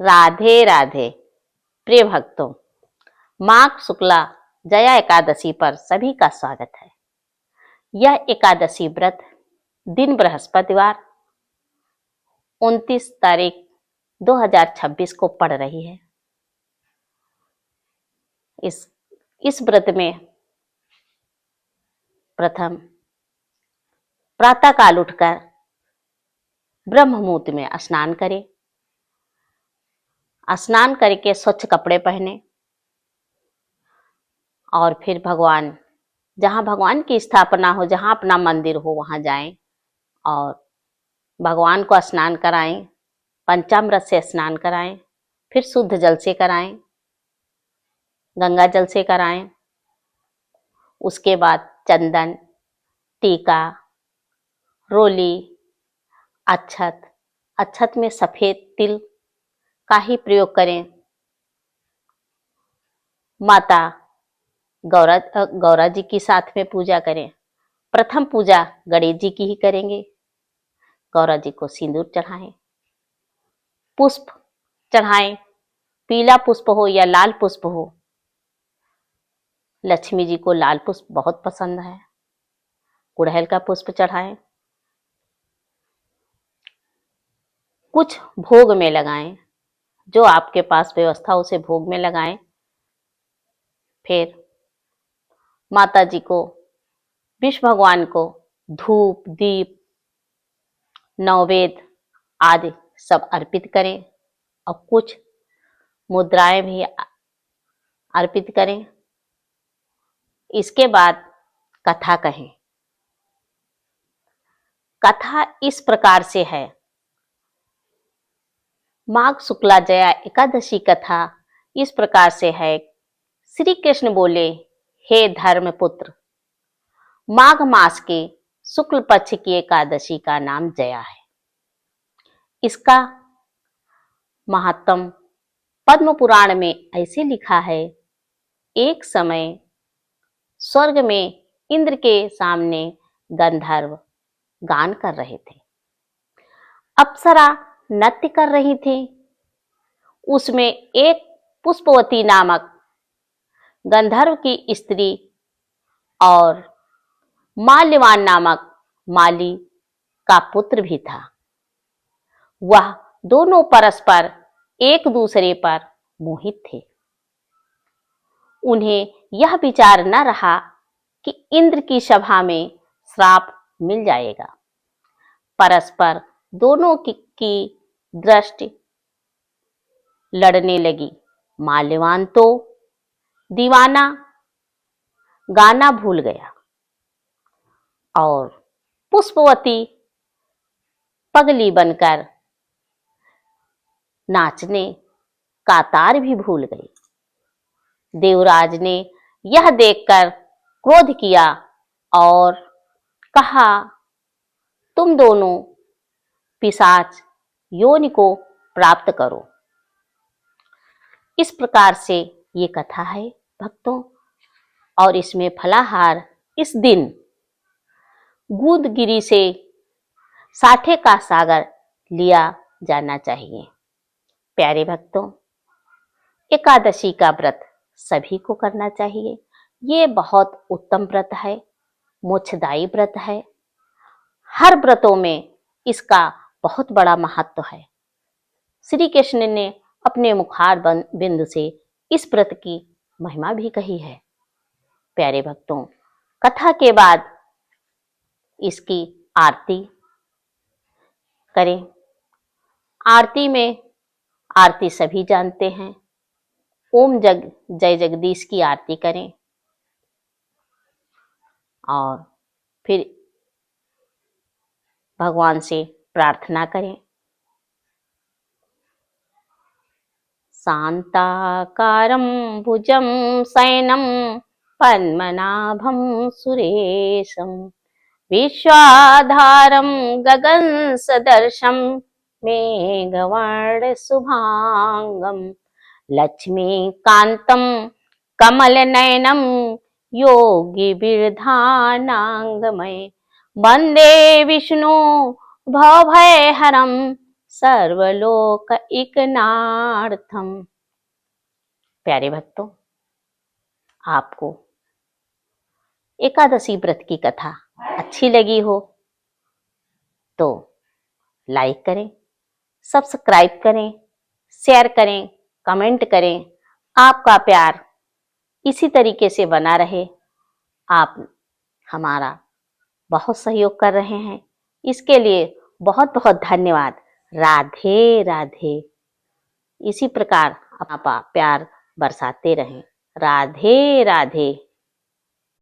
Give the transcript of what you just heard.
राधे राधे। प्रिय भक्तों, माघ शुक्ला जया एकादशी पर सभी का स्वागत है। यह एकादशी व्रत दिन बृहस्पतिवार 29 तारीख 2026 को पड़ रही है। इस व्रत में प्रथम प्रातः काल उठकर ब्रह्म मुहूर्त में स्नान करें। स्नान करके स्वच्छ कपड़े पहने और फिर जहां भगवान की स्थापना हो, जहां अपना मंदिर हो, वहां जाएं और भगवान को स्नान कराएं, पंचामृत से स्नान कराएं, फिर शुद्ध जल से कराएं, गंगा जल से कराएं। उसके बाद चंदन, टीका, रोली, अक्षत में सफेद तिल का ही प्रयोग करें। माता गौरा जी की साथ में पूजा करें। प्रथम पूजा गणेश जी की ही करेंगे। गौरा जी को सिंदूर चढ़ाएं, पुष्प चढ़ाएं, पीला पुष्प हो या लाल पुष्प हो। लक्ष्मी जी को लाल पुष्प बहुत पसंद है। गुड़हल का पुष्प चढ़ाएं। कुछ भोग में लगाएं, जो आपके पास व्यवस्था उसे भोग में लगाएं। फिर माता जी को, विष्णु भगवान को धूप, दीप, नैवेद्य आदि सब अर्पित करें और कुछ मुद्राएं भी अर्पित करें। इसके बाद कथा कहें। कथा इस प्रकार से है। माघ शुक्ला जया एकादशी कथा इस प्रकार से है। श्री कृष्ण बोले, हे धर्म पुत्र, माघ मास के शुक्ल पक्ष की एकादशी का नाम जया है। इसका महात्म पद्म पुराण में ऐसे लिखा है, एक समय स्वर्ग में इंद्र के सामने गंधर्व गान कर रहे थे। अप्सरा नृत्य कर रही थी। उसमें एक पुष्पवती नामक गंधर्व की स्त्री और माल्यवान नामक माली का पुत्र भी था। वह दोनों परस्पर एक दूसरे पर मोहित थे। उन्हें यह विचार न रहा कि इंद्र की सभा में श्राप मिल जाएगा। परस्पर दोनों की दृष्टि लड़ने लगी। माल्यवान तो दीवाना गाना भूल गया और पुष्पवती पगली बनकर नाचने का तार भी भूल गई। देवराज ने यह देखकर क्रोध किया और कहा, तुम दोनों पिशाच योनि को प्राप्त करो। इस प्रकार से ये कथा है भक्तों। और इसमें फलाहार इस दिन गूदगिरी से साठे का सागर लिया जाना चाहिए। प्यारे भक्तों, एकादशी का व्रत सभी को करना चाहिए। ये बहुत उत्तम व्रत है, मोक्षदायी व्रत है। हर व्रतों में इसका बहुत बड़ा महत्व है। श्री कृष्ण ने अपने मुखार बिंदु से इस व्रत की महिमा भी कही है। प्यारे भक्तों, कथा के बाद इसकी आरती करें। आरती सभी जानते हैं। ओम जय जगदीश की आरती करें और फिर भगवान से प्रार्थना करें। शांताकारं भुजं शयनं पद्मनाभं सुरेशं विश्वाधारं गगनसदृशं मेघवर्णशुभांगं लक्ष्मीकान्तं कमलनयनं योगिविरधानाङ्गमय वन्दे विष्णु भवभयहरं सर्वलोकैकनार्थम। प्यारे भक्तों, आपको एकादशी व्रत की कथा अच्छी लगी हो तो लाइक करें, सब्सक्राइब करें, शेयर करें, कमेंट करें। आपका प्यार इसी तरीके से बना रहे। आप हमारा बहुत सहयोग कर रहे हैं, इसके लिए बहुत बहुत धन्यवाद। राधे राधे। इसी प्रकार आप प्यार बरसाते रहें। राधे राधे।